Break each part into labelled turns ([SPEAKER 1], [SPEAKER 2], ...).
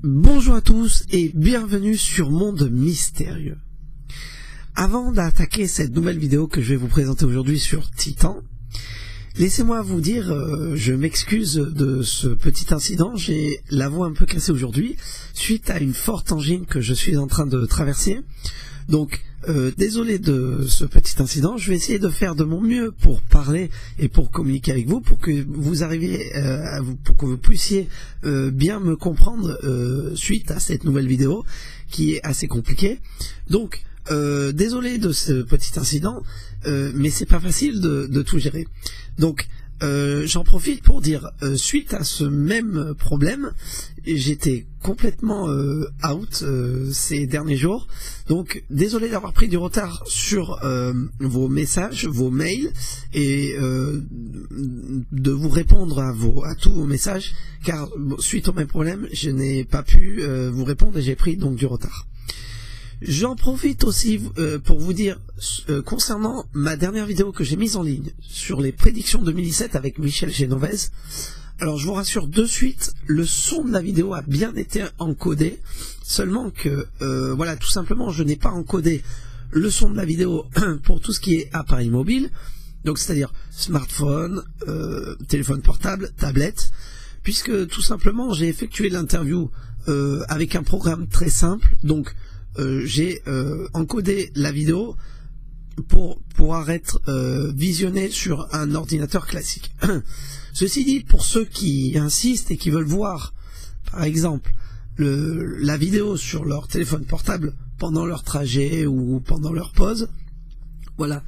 [SPEAKER 1] Bonjour à tous et bienvenue sur Monde Mystérieux. Avant d'attaquer cette nouvelle vidéo que je vais vous présenter aujourd'hui sur Titan, laissez-moi vous dire, je m'excuse de ce petit incident, j'ai la voix un peu cassée aujourd'hui, suite à une forte angine que je suis en train de traverser. Donc, désolé de ce petit incident, je vais essayer de faire de mon mieux pour parler et pour communiquer avec vous, pour que vous arriviez, pour que vous puissiez bien me comprendre suite à cette nouvelle vidéo qui est assez compliquée. Donc, désolé de ce petit incident, mais c'est pas facile de tout gérer. Donc, j'en profite pour dire, suite à ce même problème, j'étais complètement out ces derniers jours. Donc, désolé d'avoir pris du retard sur vos messages, vos mails, et de vous répondre à tous vos messages, car suite au même problème, je n'ai pas pu vous répondre et j'ai pris donc du retard. J'en profite aussi pour vous dire, concernant ma dernière vidéo que j'ai mise en ligne sur les prédictions 2017 avec Michel Genovese. Alors je vous rassure de suite, le son de la vidéo a bien été encodé, seulement que, voilà, tout simplement, je n'ai pas encodé le son de la vidéo pour tout ce qui est appareil mobile, donc c'est-à-dire smartphone, téléphone portable, tablette, puisque tout simplement j'ai effectué l'interview avec un programme très simple, donc j'ai encodé la vidéo pour pouvoir être visionnée sur un ordinateur classique. Ceci dit, pour ceux qui insistent et qui veulent voir, par exemple, la vidéo sur leur téléphone portable pendant leur trajet ou pendant leur pause, voilà,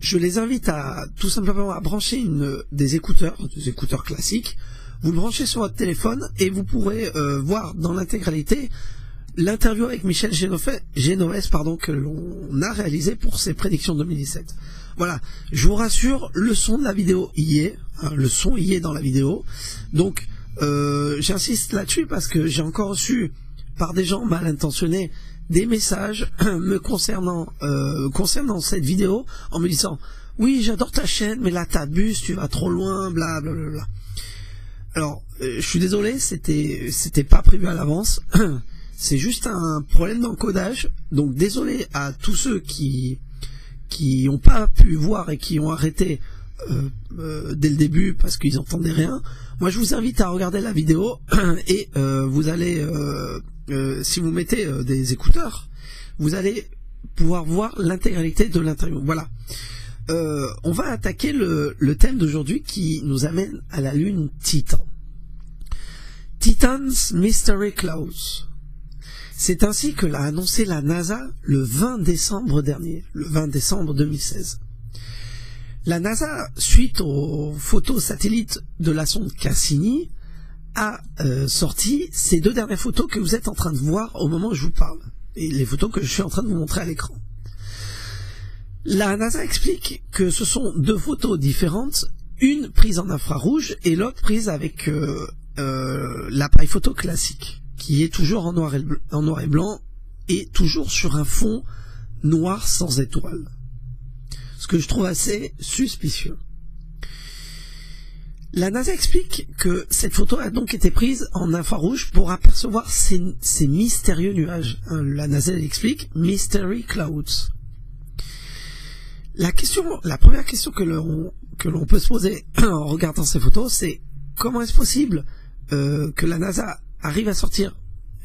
[SPEAKER 1] je les invite à tout simplement à brancher des écouteurs classiques. Vous le branchez sur votre téléphone et vous pourrez voir dans l'intégralité l'interview avec Michel Genovese, que l'on a réalisé pour ses prédictions 2017. Voilà, je vous rassure, le son de la vidéo y est, hein, le son y est dans la vidéo. Donc, j'insiste là-dessus parce que j'ai encore reçu par des gens mal intentionnés des messages me concernant cette vidéo, en me disant « Oui, j'adore ta chaîne, mais là t'abuses, tu vas trop loin, bla bla bla bla. » Alors, je suis désolé, c'était pas prévu à l'avance. C'est juste un problème d'encodage, donc désolé à tous ceux qui n'ont pas pu voir et qui ont arrêté dès le début parce qu'ils n'entendaient rien. Moi je vous invite à regarder la vidéo et vous allez, si vous mettez des écouteurs, vous allez pouvoir voir l'intégralité de l'interview. Voilà. On va attaquer le thème d'aujourd'hui qui nous amène à la lune Titan. Titan's Mystery Clouds. C'est ainsi que l'a annoncé la NASA le 20 décembre dernier, le 20 décembre 2016. La NASA, suite aux photos satellites de la sonde Cassini, a sorti ces deux dernières photos que vous êtes en train de voir au moment où je vous parle, et les photos que je suis en train de vous montrer à l'écran. La NASA explique que ce sont deux photos différentes, une prise en infrarouge et l'autre prise avec l'appareil photo classique, qui est toujours en noir et blanc et toujours sur un fond noir sans étoiles. Ce que je trouve assez suspicieux. La NASA explique que cette photo a donc été prise en infrarouge pour apercevoir ces mystérieux nuages. La NASA explique Mystery Clouds. La première question que l'on peut se poser en regardant ces photos, c'est comment est-ce possible que la NASA arrive à sortir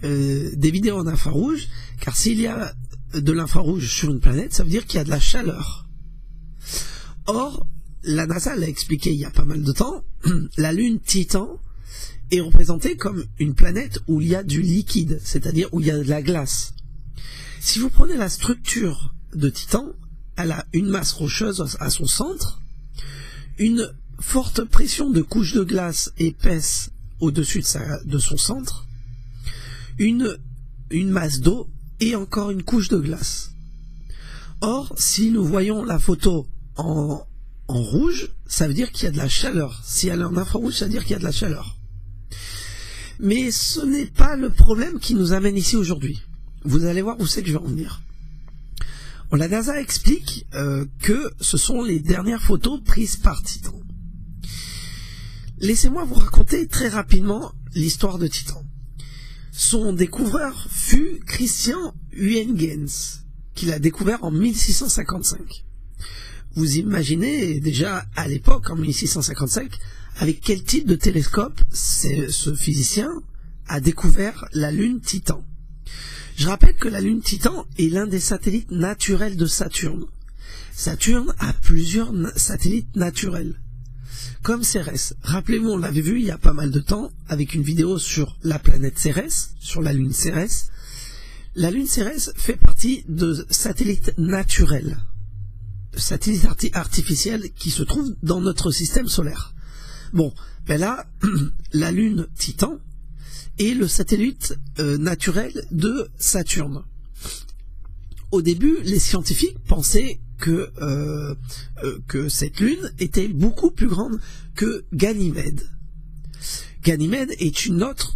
[SPEAKER 1] des vidéos en infrarouge, car s'il y a de l'infrarouge sur une planète, ça veut dire qu'il y a de la chaleur. Or, la NASA l'a expliqué il y a pas mal de temps, la lune Titan est représentée comme une planète où il y a du liquide, c'est-à-dire où il y a de la glace. Si vous prenez la structure de Titan, elle a une masse rocheuse à son centre, une forte pression de couches de glace épaisse au-dessus de son centre, une masse d'eau et encore une couche de glace. Or, si nous voyons la photo en rouge, ça veut dire qu'il y a de la chaleur. Si elle est en infrarouge, ça veut dire qu'il y a de la chaleur. Mais ce n'est pas le problème qui nous amène ici aujourd'hui. Vous allez voir où c'est que je vais en venir. La NASA explique que ce sont les dernières photos prises par Titan. Laissez-moi vous raconter très rapidement l'histoire de Titan. Son découvreur fut Christian Huygens, qui l'a découvert en 1655. Vous imaginez déjà à l'époque, en 1655, avec quel type de télescope ce physicien a découvert la Lune Titan. Je rappelle que la Lune Titan est l'un des satellites naturels de Saturne. Saturne a plusieurs satellites naturels, comme Cérès. Rappelez-vous, on l'avait vu il y a pas mal de temps, avec une vidéo sur la planète Cérès, sur la Lune Cérès. La Lune Cérès fait partie de satellites naturels, de satellites artificiels qui se trouvent dans notre système solaire. Bon, ben là, la Lune Titan est le satellite naturel de Saturne. Au début, les scientifiques pensaient que cette lune était beaucoup plus grande que Ganymède. Ganymède est une autre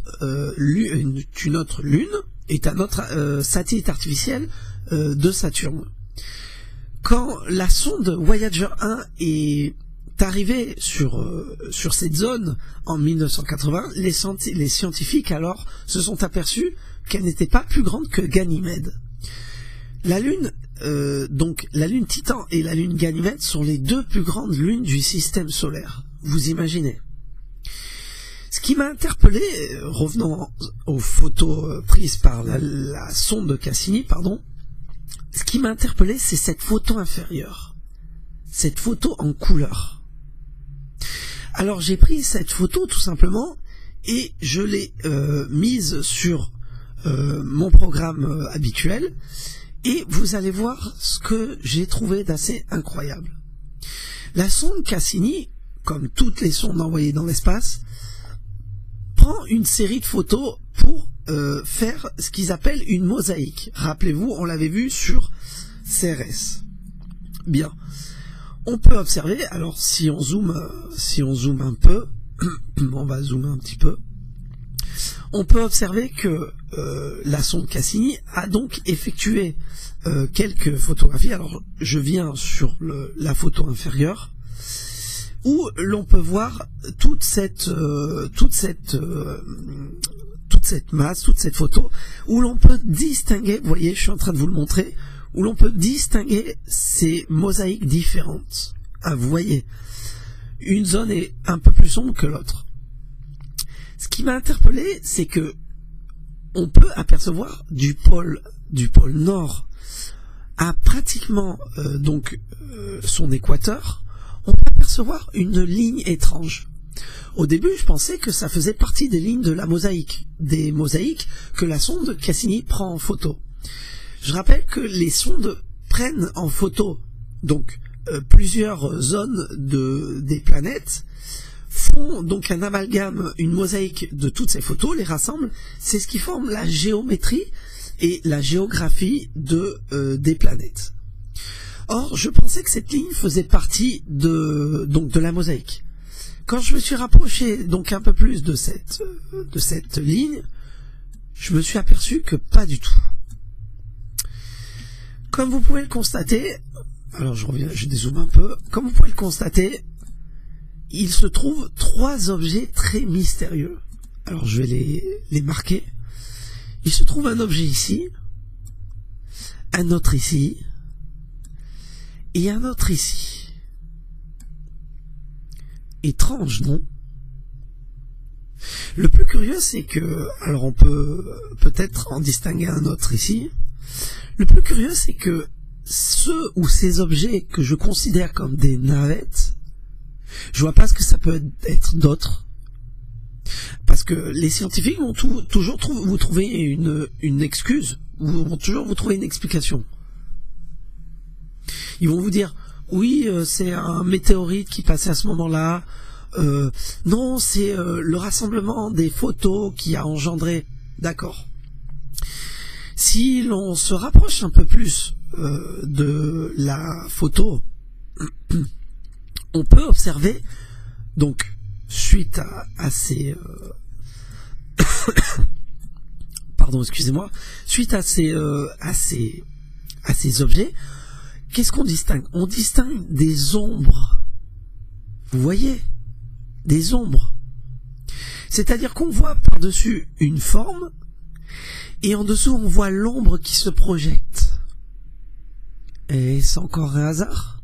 [SPEAKER 1] lune, est un autre satellite artificiel de Saturne. Quand la sonde Voyager 1 est arrivée sur cette zone en 1980, les scientifiques alors se sont aperçus qu'elle n'était pas plus grande que Ganymède. La Lune, donc la Lune Titan et la Lune Ganymède sont les deux plus grandes lunes du système solaire. Vous imaginez. Ce qui m'a interpellé, revenons aux photos prises par la sonde Cassini, pardon, ce qui m'a interpellé, c'est cette photo inférieure, cette photo en couleur. Alors j'ai pris cette photo tout simplement et je l'ai mise sur mon programme habituel. Et vous allez voir ce que j'ai trouvé d'assez incroyable. La sonde Cassini, comme toutes les sondes envoyées dans l'espace, prend une série de photos pour faire ce qu'ils appellent une mosaïque. Rappelez-vous, on l'avait vu sur Cérès. Bien. On peut observer, alors si on zoome un peu, on va zoomer un petit peu, on peut observer que la sonde Cassini a donc effectué quelques photographies. Alors je viens sur la photo inférieure où l'on peut voir toute cette masse, toute cette photo, où l'on peut distinguer, vous voyez, je suis en train de vous le montrer, où l'on peut distinguer ces mosaïques différentes. Ah, vous voyez, une zone est un peu plus sombre que l'autre. Ce qui m'a interpellé, c'est que on peut apercevoir du pôle nord à pratiquement son équateur, on peut apercevoir une ligne étrange. Au début, je pensais que ça faisait partie des lignes de la mosaïque, des mosaïques que la sonde Cassini prend en photo. Je rappelle que les sondes prennent en photo donc plusieurs zones des planètes, font donc un amalgame, une mosaïque de toutes ces photos, les rassemblent, c'est ce qui forme la géométrie et la géographie des planètes. Or, je pensais que cette ligne faisait partie de la mosaïque. Quand je me suis rapproché donc un peu plus de cette ligne, je me suis aperçu que pas du tout. Comme vous pouvez le constater, alors je dézoome un peu, comme vous pouvez le constater, il se trouve trois objets très mystérieux. Alors je vais les marquer. Il se trouve un objet ici, un autre ici, et un autre ici. Étrange, non? Le plus curieux, c'est que, alors on peut peut-être en distinguer un autre ici. Le plus curieux, c'est que ceux ou ces objets que je considère comme des navettes, je vois pas ce que ça peut être d'autre. Parce que les scientifiques vont toujours vous trouver une excuse, vont toujours vous trouver une explication. Ils vont vous dire, oui, c'est un météorite qui passait à ce moment-là, non, c'est le rassemblement des photos qui a engendré. D'accord. Si l'on se rapproche un peu plus de la photo, on peut observer, donc, suite à ces pardon, excusez-moi, suite à ces objets, qu'est-ce qu'on distingue? On distingue des ombres. Vous voyez? Des ombres. C'est-à-dire qu'on voit par-dessus une forme Et en dessous, on voit l'ombre qui se projette. Et c'est encore un hasard?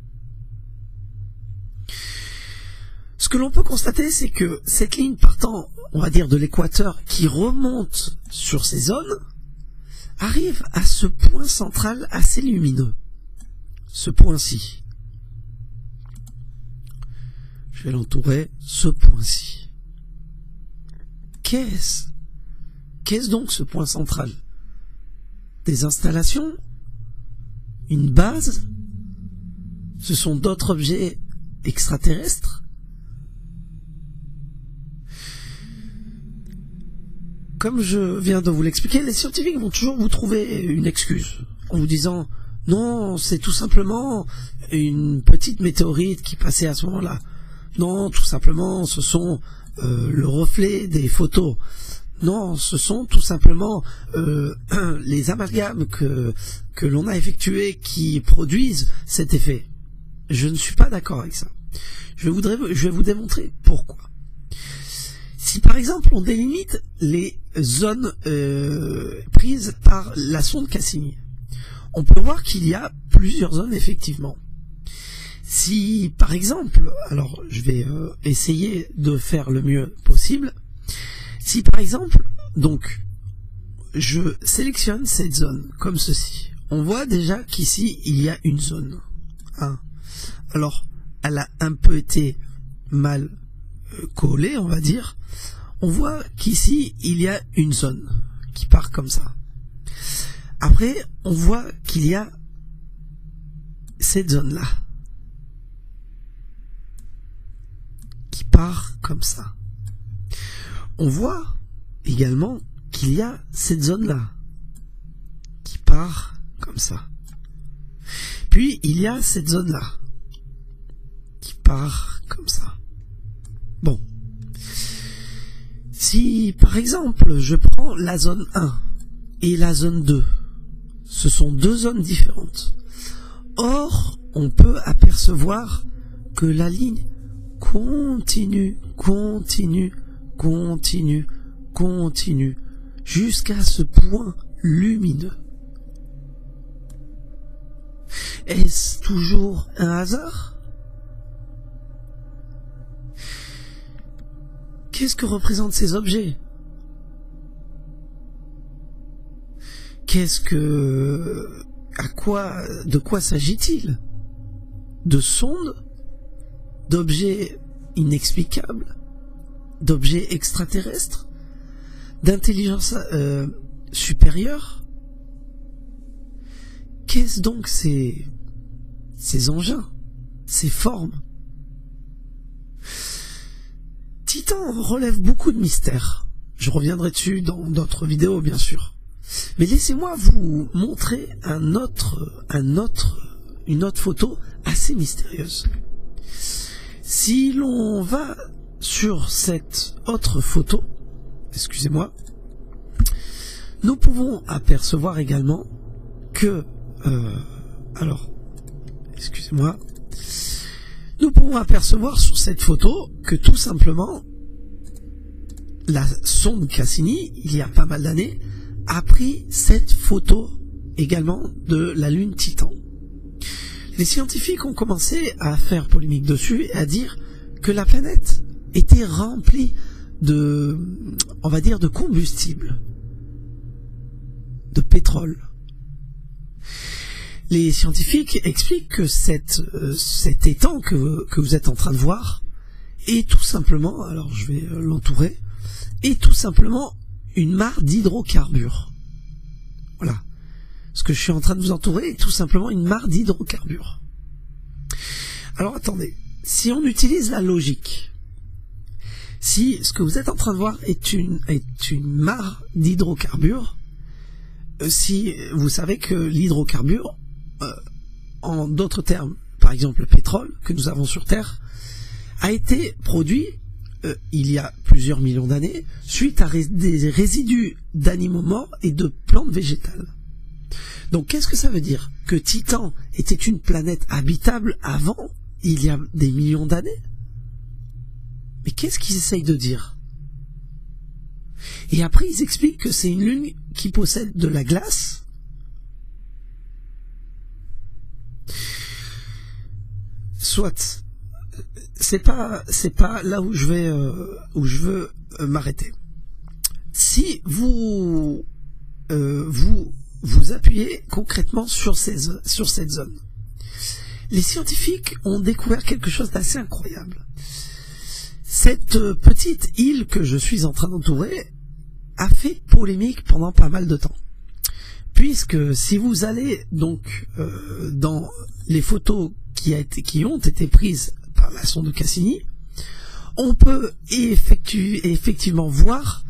[SPEAKER 1] Ce que l'on peut constater, c'est que cette ligne partant, on va dire, de l'équateur, qui remonte sur ces zones, arrive à ce point central assez lumineux. Ce point-ci. Je vais l'entourer, ce point-ci. Qu'est-ce? Qu'est-ce donc ce point central? Des installations? Une base? Ce sont d'autres objets extraterrestres? Comme je viens de vous l'expliquer, les scientifiques vont toujours vous trouver une excuse en vous disant non, c'est tout simplement une petite météorite qui passait à ce moment-là. Non, tout simplement, ce sont le reflet des photos. Non, ce sont tout simplement les amalgames que l'on a effectués qui produisent cet effet. Je ne suis pas d'accord avec ça. Je vais vous démontrer pourquoi. Si par exemple on délimite les zones prises par la sonde Cassini, on peut voir qu'il y a plusieurs zones effectivement. Si par exemple, alors je vais essayer de faire le mieux possible, si par exemple, donc, je sélectionne cette zone comme ceci, on voit déjà qu'ici il y a une zone. Hein. Alors, elle a un peu été mal collée, on va dire. On voit qu'ici il y a une zone qui part comme ça. Après, on voit qu'il y a cette zone-là qui part comme ça. On voit également qu'il y a cette zone-là qui part comme ça. Puis il y a cette zone-là qui part comme ça. Bon. Si par exemple je prends la zone 1 et la zone 2, ce sont deux zones différentes. Or, on peut apercevoir que la ligne continue jusqu'à ce point lumineux. Est-ce toujours un hasard? Qu'est-ce que représentent ces objets? De quoi s'agit-il? De sondes? D'objets inexplicables? D'objets extraterrestres? D'intelligence supérieure? Qu'est-ce donc ces engins? Ces formes? Titan relève beaucoup de mystères. Je reviendrai dessus dans d'autres vidéos, bien sûr. Mais laissez-moi vous montrer une autre photo assez mystérieuse. Si l'on va sur cette autre photo, excusez-moi, nous pouvons apercevoir également que, nous pouvons apercevoir sur cette photo que tout simplement la sonde Cassini, il y a pas mal d'années, a pris cette photo également de la lune Titan. Les scientifiques ont commencé à faire polémique dessus et à dire que la planète était remplie de, on va dire, de combustible, de pétrole. Les scientifiques expliquent que cet étang que vous êtes en train de voir est tout simplement, alors je vais l'entourer, est tout simplement une mare d'hydrocarbures. Voilà. Ce que je suis en train de vous entourer est tout simplement une mare d'hydrocarbures. Alors attendez, si on utilise la logique, si ce que vous êtes en train de voir est une mare d'hydrocarbures, si vous savez que l'hydrocarbure, en d'autres termes, par exemple le pétrole que nous avons sur Terre, a été produit il y a plusieurs millions d'années suite à des résidus d'animaux morts et de plantes végétales. Donc qu'est-ce que ça veut dire? Que Titan était une planète habitable avant, il y a des millions d'années? Mais qu'est-ce qu'ils essayent de dire? Et après ils expliquent que c'est une lune qui possède de la glace. Soit, c'est pas là où je veux m'arrêter. Si vous appuyez concrètement sur cette zone, les scientifiques ont découvert quelque chose d'assez incroyable. Cette petite île que je suis en train d'entourer a fait polémique pendant pas mal de temps. Puisque si vous allez donc dans les photos qui ont été prises par la sonde Cassini, on peut effectivement voir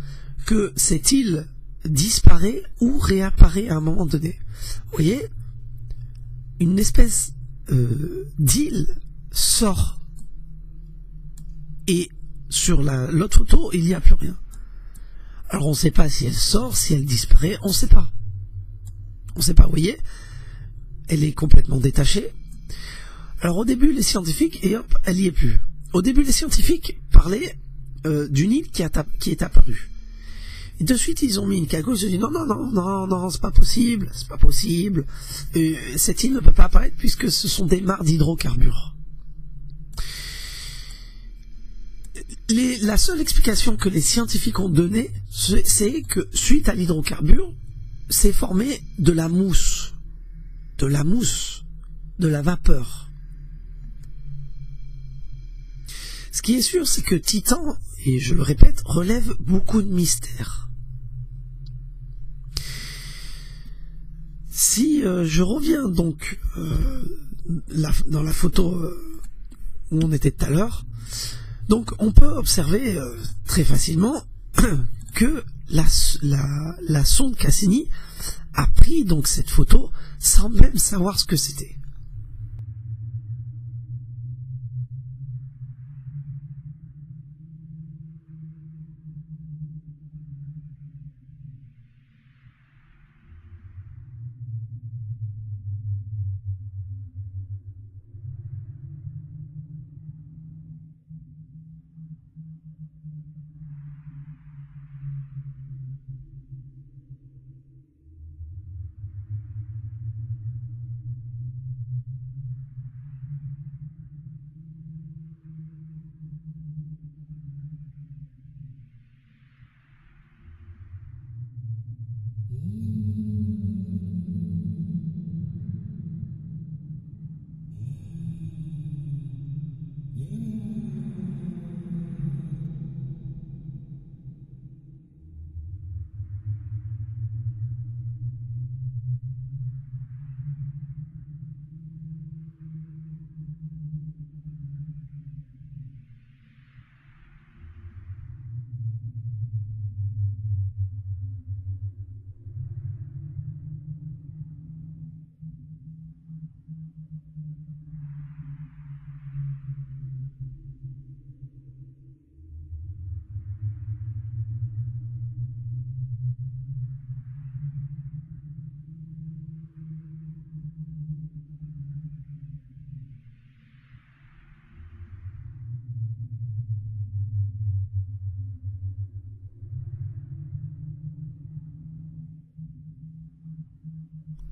[SPEAKER 1] que cette île disparaît ou réapparaît à un moment donné. Vous voyez, une espèce d'île sort et sur l'autre photo il n'y a plus rien. Alors on ne sait pas si elle sort, si elle disparaît, on ne sait pas. On ne sait pas, vous voyez, elle est complètement détachée. Alors au début les scientifiques, et hop, elle y est plus. Au début les scientifiques parlaient d'une île qui est apparue. Et de suite ils ont mis une cagoule, ils ont dit non, c'est pas possible, cette île ne peut pas apparaître puisque ce sont des mares d'hydrocarbures. La seule explication que les scientifiques ont donnée, c'est que suite à l'hydrocarbure, s'est formé de la mousse, de la vapeur. Ce qui est sûr, c'est que Titan, et je le répète, relève beaucoup de mystères. Si je reviens donc dans la photo où on était tout à l'heure, donc on peut observer très facilement que la sonde Cassini a pris donc cette photo sans même savoir ce que c'était.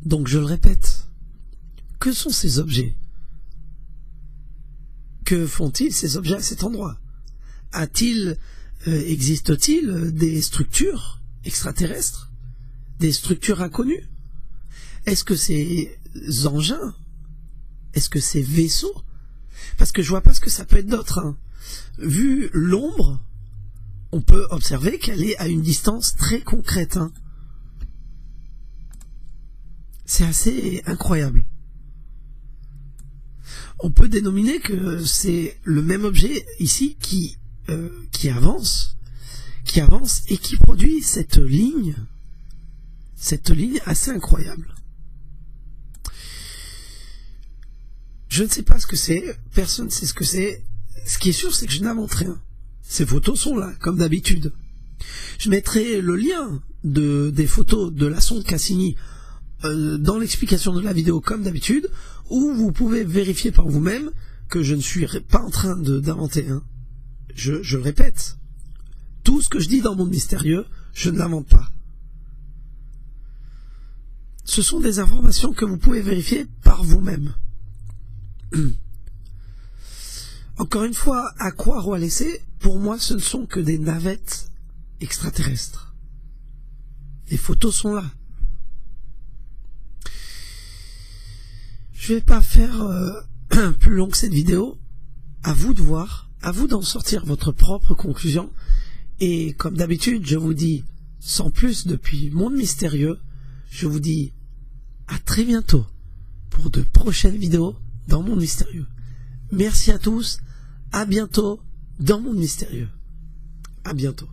[SPEAKER 1] Donc je le répète, que sont ces objets? Que font-ils ces objets à cet endroit? Existe-t-il des structures extraterrestres? Des structures inconnues? Est-ce que ces engins? Est-ce que ces vaisseaux? Parce que je vois pas ce que ça peut être d'autre. Hein. Vu l'ombre, on peut observer qu'elle est à une distance très concrète. Hein. C'est assez incroyable. On peut dénominer que c'est le même objet ici qui avance et qui produit cette ligne assez incroyable. Je ne sais pas ce que c'est, personne ne sait ce que c'est. Ce qui est sûr, c'est que je n'invente rien. Ces photos sont là, comme d'habitude. Je mettrai le lien des photos de la sonde Cassini dans l'explication de la vidéo comme d'habitude, où vous pouvez vérifier par vous-même que je ne suis pas en train d'inventer. Hein. Je le répète, tout ce que je dis dans Monde Mystérieux, je ne l'invente pas. ce sont des informations que vous pouvez vérifier par vous-même. Encore une fois, à croire ou à laisser, pour moi, ce ne sont que des navettes extraterrestres. Les photos sont là. Je vais pas faire plus long que cette vidéo. À vous de voir, à vous d'en sortir votre propre conclusion. Et comme d'habitude, je vous dis, sans plus depuis Monde Mystérieux, je vous dis à très bientôt pour de prochaines vidéos dans Monde Mystérieux. Merci à tous, à bientôt dans Monde Mystérieux. À bientôt.